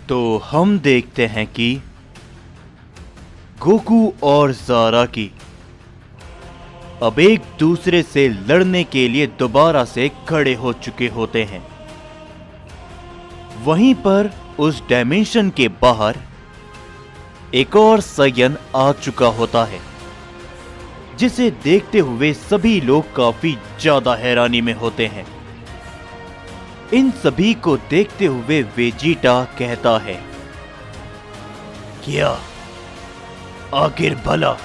तो हम देखते हैं कि गोकू और ज़ारा की अब एक दूसरे से लड़ने के लिए दोबारा से खड़े हो चुके होते हैं। वहीं पर उस डायमेंशन के बाहर एक और सायन आ चुका होता है, जिसे देखते हुए सभी लोग काफी ज्यादा हैरानी में होते हैं। इन सभी को देखते हुए वेजिटा कहता है, क्या आखिर भला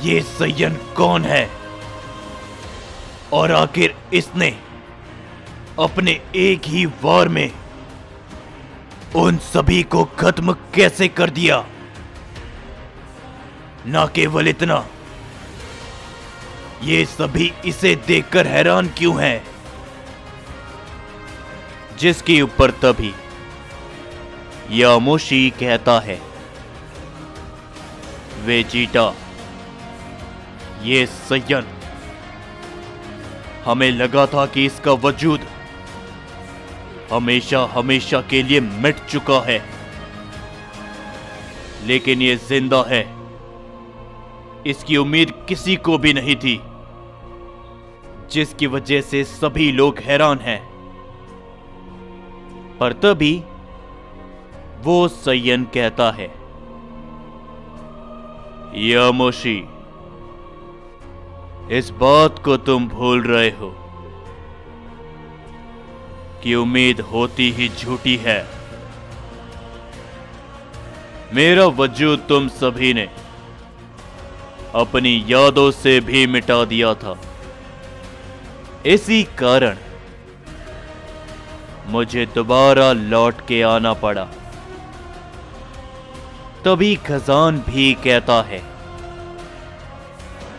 ये सायन कौन है और आखिर इसने अपने एक ही वार में उन सभी को खत्म कैसे कर दिया? ना केवल इतना, ये सभी इसे देखकर हैरान क्यों हैं? जिसके ऊपर तभी यामोशी कहता है, वेजिटा, ये सायन, हमें लगा था कि इसका वजूद हमेशा हमेशा के लिए मिट चुका है, लेकिन ये जिंदा है। इसकी उम्मीद किसी को भी नहीं थी, जिसकी वजह से सभी लोग हैरान हैं। पर तभी वो सायन कहता है, यामोशी, इस बात को तुम भूल रहे हो कि उम्मीद होती ही झूठी है। मेरा वजूद तुम सभी ने अपनी यादों से भी मिटा दिया था। इसी कारण मुझे दोबारा लौट के आना पड़ा। तभी खजान भी कहता है,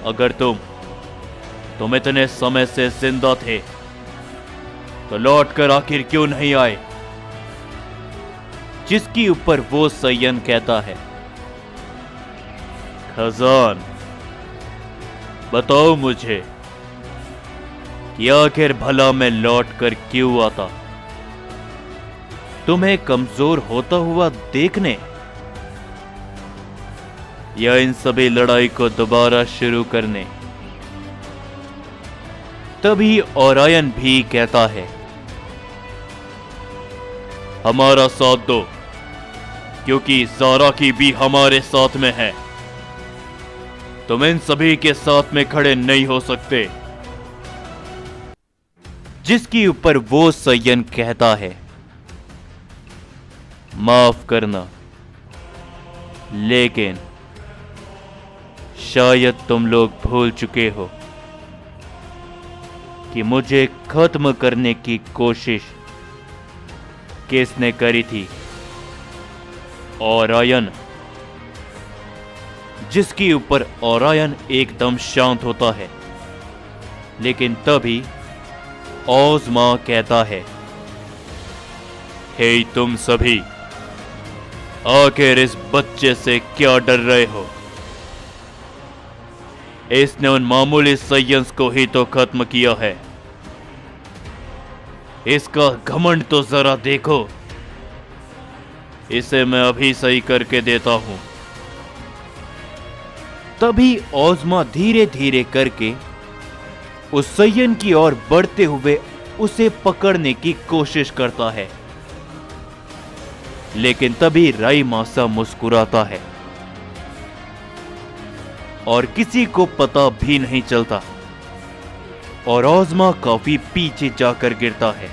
अगर तुम इतने समय से जिंदा थे तो लौट कर आखिर क्यों नहीं आए? जिसके ऊपर वो सायन कहता है, खजान, बताओ मुझे कि आखिर भला मैं लौट कर क्यों आता? तुम्हें कमजोर होता हुआ देखने, या इन सभी लड़ाई को दोबारा शुरू करने? तभी ओरायन भी कहता है, हमारा साथ दो, क्योंकि ज़ारा की भी हमारे साथ में है। तुम इन सभी के साथ में खड़े नहीं हो सकते। जिसके ऊपर वो सायन कहता है, माफ करना, लेकिन शायद तुम लोग भूल चुके हो कि मुझे खत्म करने की कोशिश किसने करी थी? ओरायन। जिसके ऊपर ओरायन एकदम शांत होता है, लेकिन तभी ओज़मा कहता है, हे तुम सभी, आखिर इस बच्चे से क्या डर रहे हो? इसने उन मामूली सायन्स को ही तो खत्म किया है। इसका घमंड तो जरा देखो। इसे मैं अभी सही करके देता हूं। तभी ओज़मा धीरे धीरे करके उस सायन की ओर बढ़ते हुए उसे पकड़ने की कोशिश करता है, लेकिन तभी राईमासा मुस्कुराता है और किसी को पता भी नहीं चलता और ओज़मा काफी पीछे जाकर गिरता है।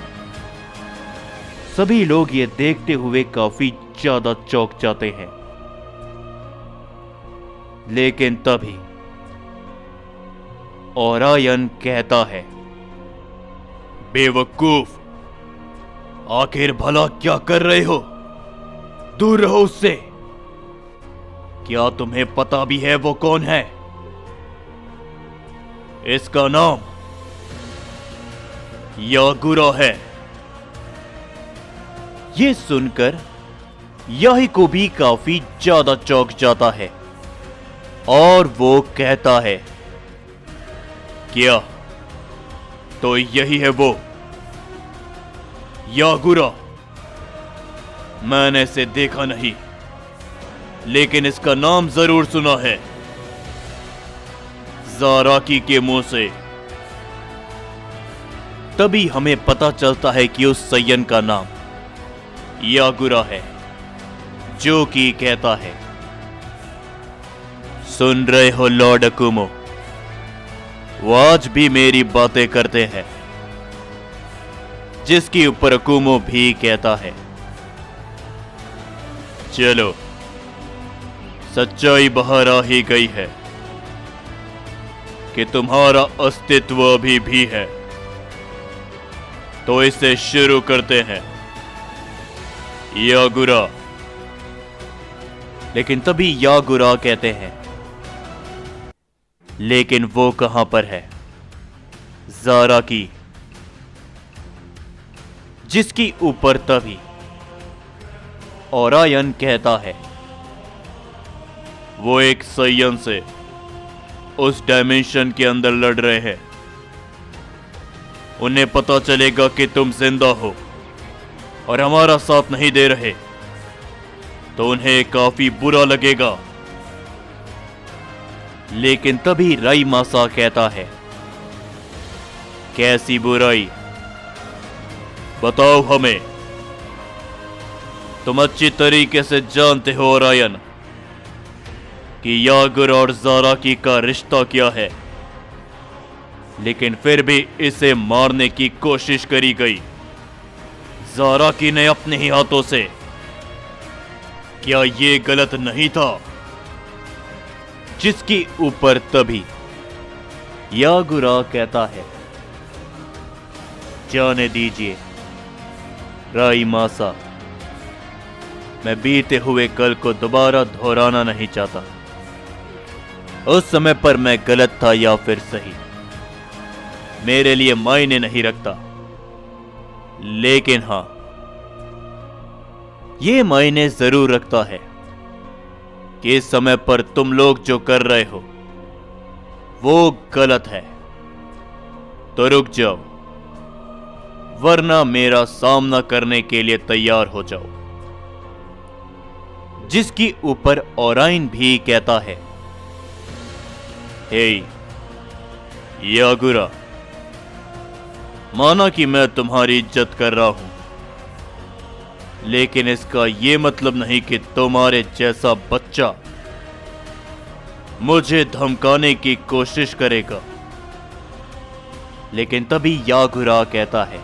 सभी लोग ये देखते हुए काफी ज्यादा चौंक जाते हैं, लेकिन तभी ओरायन कहता है, बेवकूफ, आखिर भला क्या कर रहे हो? दूर रहो उससे। क्या तुम्हें पता भी है वो कौन है? इसका नाम यागुरा है। ये सुनकर याहिको भी काफी ज्यादा चौंक जाता है और वो कहता है, क्या तो यही है वो यागुरा मैंने इसे देखा नहीं, लेकिन इसका नाम जरूर सुना है ज़ाराकी के मुंह से। तभी हमें पता चलता है कि उस सय्यन का नाम यागुरा है, जो कि कहता है, सुन रहे हो लॉर्ड अकुमो, वो आज भी मेरी बातें करते हैं। जिसके ऊपर अकुमो भी कहता है, चलो सच्चाई बाहर आ ही गई है कि तुम्हारा अस्तित्व अभी भी है, तो इसे शुरू करते हैं यागुरा। लेकिन तभी यागुरा कहते हैं, लेकिन वो कहां पर है ज़ाराकी? जिसकी ऊपर तभी ओरायन कहता है, वो एक सय्यन से उस डायमेंशन के अंदर लड़ रहे हैं। उन्हें पता चलेगा कि तुम जिंदा हो और हमारा साथ नहीं दे रहे, तो उन्हें काफी बुरा लगेगा। लेकिन तभी राइमासा कहता है, कैसी बुराई? बताओ हमें। तुम अच्छी तरीके से जानते हो ओरायन कि यागुरा और ज़ाराकी का रिश्ता क्या है, लेकिन फिर भी इसे मारने की कोशिश करी गई ज़ाराकी ने अपने ही हाथों से। क्या ये गलत नहीं था? जिसके ऊपर तभी यागुरा कहता है, जाने दीजिए राइमासा, मैं बीते हुए कल को दोबारा दोहराना नहीं चाहता। उस समय पर मैं गलत था या फिर सही, मेरे लिए मायने नहीं रखता। लेकिन हां, ये मायने जरूर रखता है कि इस समय पर तुम लोग जो कर रहे हो वो गलत है। तो रुक जाओ, वरना मेरा सामना करने के लिए तैयार हो जाओ। जिसकी ऊपर ओराइन भी कहता है, हे यागुरा, माना कि मैं तुम्हारी इज्जत कर रहा हूं, लेकिन इसका यह मतलब नहीं कि तुम्हारे जैसा बच्चा मुझे धमकाने की कोशिश करेगा। लेकिन तभी यागुरा कहता है,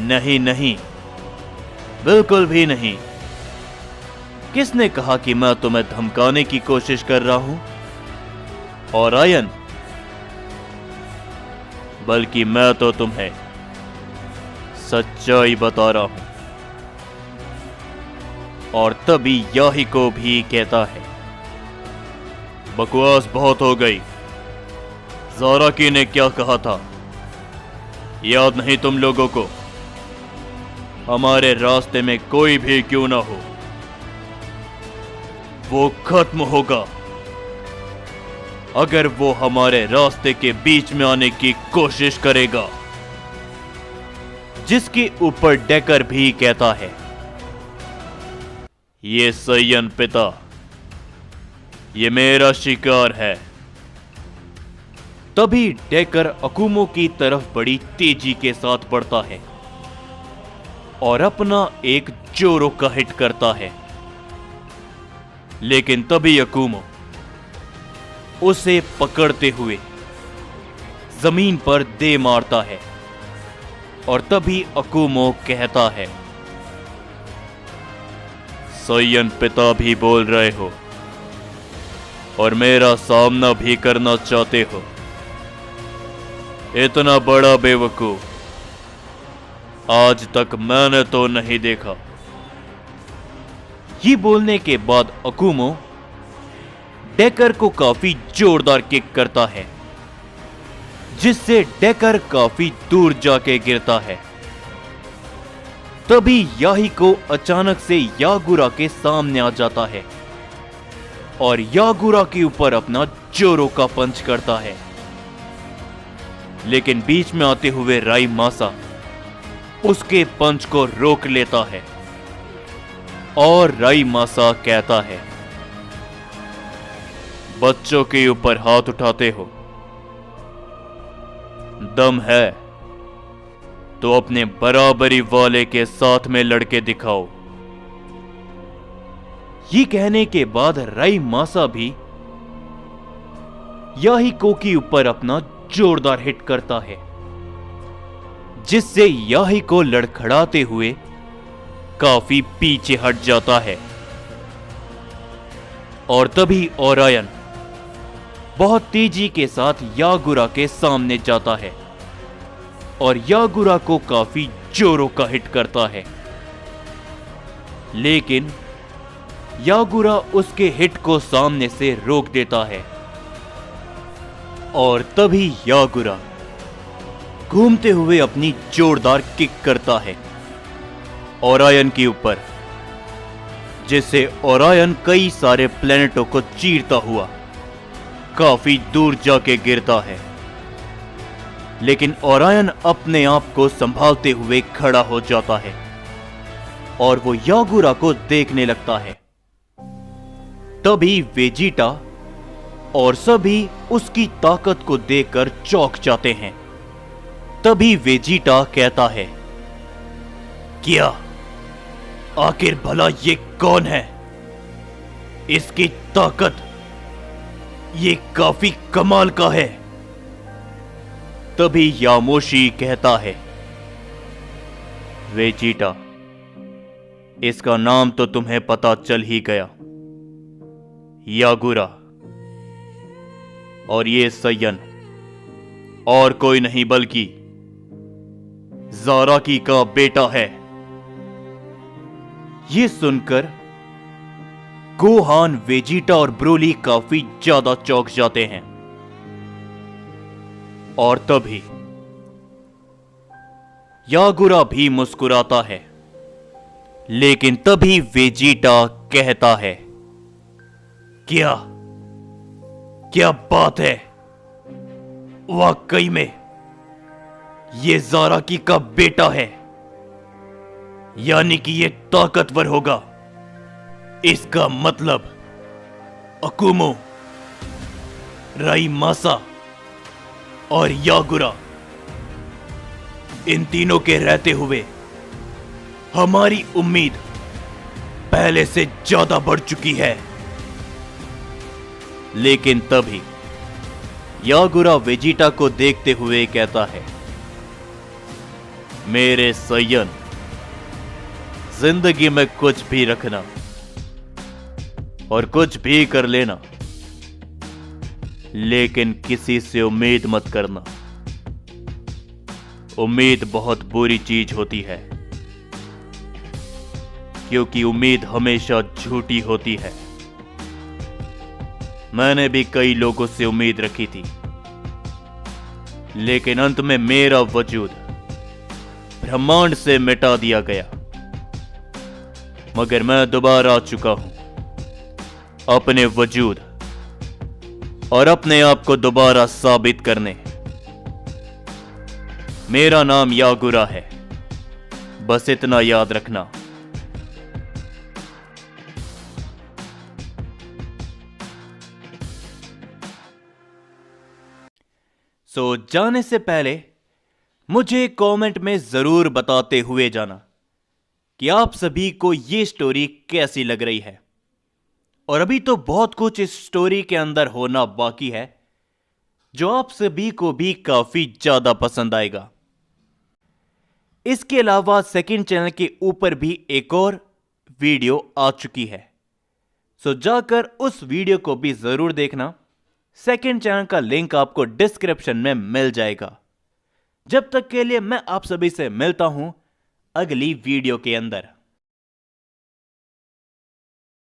नहीं नहीं, बिल्कुल भी नहीं। किसने कहा कि मैं तुम्हें धमकाने की कोशिश कर रहा हूं ओरायन? बल्कि मैं तो तुम्हें सच्चाई बता रहा हूं। और तभी याहिको भी कहता है, बकवास बहुत हो गई। ज़ाराकी ने क्या कहा था, याद नहीं तुम लोगों को? हमारे रास्ते में कोई भी क्यों ना हो, वो खत्म होगा अगर वो हमारे रास्ते के बीच में आने की कोशिश करेगा। जिसके ऊपर डेकर भी कहता है, ये सय्यन पिता, ये मेरा शिकार है। तभी डेकर अकुमो की तरफ बड़ी तेजी के साथ बढ़ता है और अपना एक जोरो का हिट करता है। लेकिन तभी अकुमो उसे पकड़ते हुए जमीन पर दे मारता है। और तभी अकुमो कहता है, सय्यन पिता भी बोल रहे हो और मेरा सामना भी करना चाहते हो? इतना बड़ा बेवकूफ आज तक मैंने तो नहीं देखा। ये बोलने के बाद अकुमो डेकर को काफी जोरदार किक करता है, जिससे डेकर काफी दूर जाके गिरता है। तभी याहिको अचानक से यागुरा के सामने आ जाता है और यागुरा के ऊपर अपना जोरो का पंच करता है। लेकिन बीच में आते हुए राइमासा उसके पंच को रोक लेता है और राई मासा कहता है, बच्चों के ऊपर हाथ उठाते हो, दम है तो अपने बराबरी वाले के साथ में लड़के दिखाओ। ये कहने के बाद राई मासा भी याहिको के ऊपर अपना जोरदार हिट करता है, जिससे याहिको लड़खड़ाते हुए काफी पीछे हट जाता है। और तभी ओरायन बहुत तेजी के साथ यागुरा के सामने जाता है और यागुरा को काफी जोरों का हिट करता है, लेकिन यागुरा उसके हिट को सामने से रोक देता है। और तभी यागुरा घूमते हुए अपनी जोरदार किक करता है ओरायन के ऊपर, जिससे ओरायन कई सारे प्लेनेटों को चीरता हुआ काफी दूर जाके गिरता है। लेकिन ओरायन अपने आप को संभालते हुए खड़ा हो जाता है और वो यागुरा को देखने लगता है। तभी वेजिटा और सभी उसकी ताकत को देखकर चौंक जाते हैं। तभी वेजिटा कहता है, क्या आखिर भला ये कौन है? इसकी ताकत ये काफी कमाल का है। तभी यामोशी कहता है, वेजिटा, इसका नाम तो तुम्हें पता चल ही गया, यागुरा। और ये सयन और कोई नहीं बल्कि ज़ाराकी का बेटा है। ये सुनकर गोहान, वेजिटा और ब्रोली काफी ज्यादा चौंक जाते हैं। और तभी यागुरा भी मुस्कुराता है, लेकिन तभी वेजिटा कहता है, क्या क्या बात है, वाकई में ये ज़ाराकी का बेटा है, यानी कि ये ताकतवर होगा। इसका मतलब अकुमो, राई मासा और यागुरा, इन तीनों के रहते हुए हमारी उम्मीद पहले से ज्यादा बढ़ चुकी है। लेकिन तभी यागुरा वेजिटा को देखते हुए कहता है, मेरे सयन, जिंदगी में कुछ भी रखना और कुछ भी कर लेना, लेकिन किसी से उम्मीद मत करना। उम्मीद बहुत बुरी चीज होती है, क्योंकि उम्मीद हमेशा झूठी होती है। मैंने भी कई लोगों से उम्मीद रखी थी, लेकिन अंत में मेरा वजूद ब्रह्मांड से मिटा दिया गया। मगर मैं दोबारा आ चुका हूं, अपने वजूद और अपने आप को दोबारा साबित करने। मेरा नाम यागुरा है, बस इतना याद रखना। सो जाने से पहले मुझे कमेंट में जरूर बताते हुए जाना कि आप सभी को ये स्टोरी कैसी लग रही है। और अभी तो बहुत कुछ इस स्टोरी के अंदर होना बाकी है, जो आप सभी को भी काफी ज्यादा पसंद आएगा। इसके अलावा सेकंड चैनल के ऊपर भी एक और वीडियो आ चुकी है, सो जाकर उस वीडियो को भी जरूर देखना। सेकंड चैनल का लिंक आपको डिस्क्रिप्शन में मिल जाएगा। जब तक के लिए मैं आप सभी से मिलता हूं अगली वीडियो के अंदर।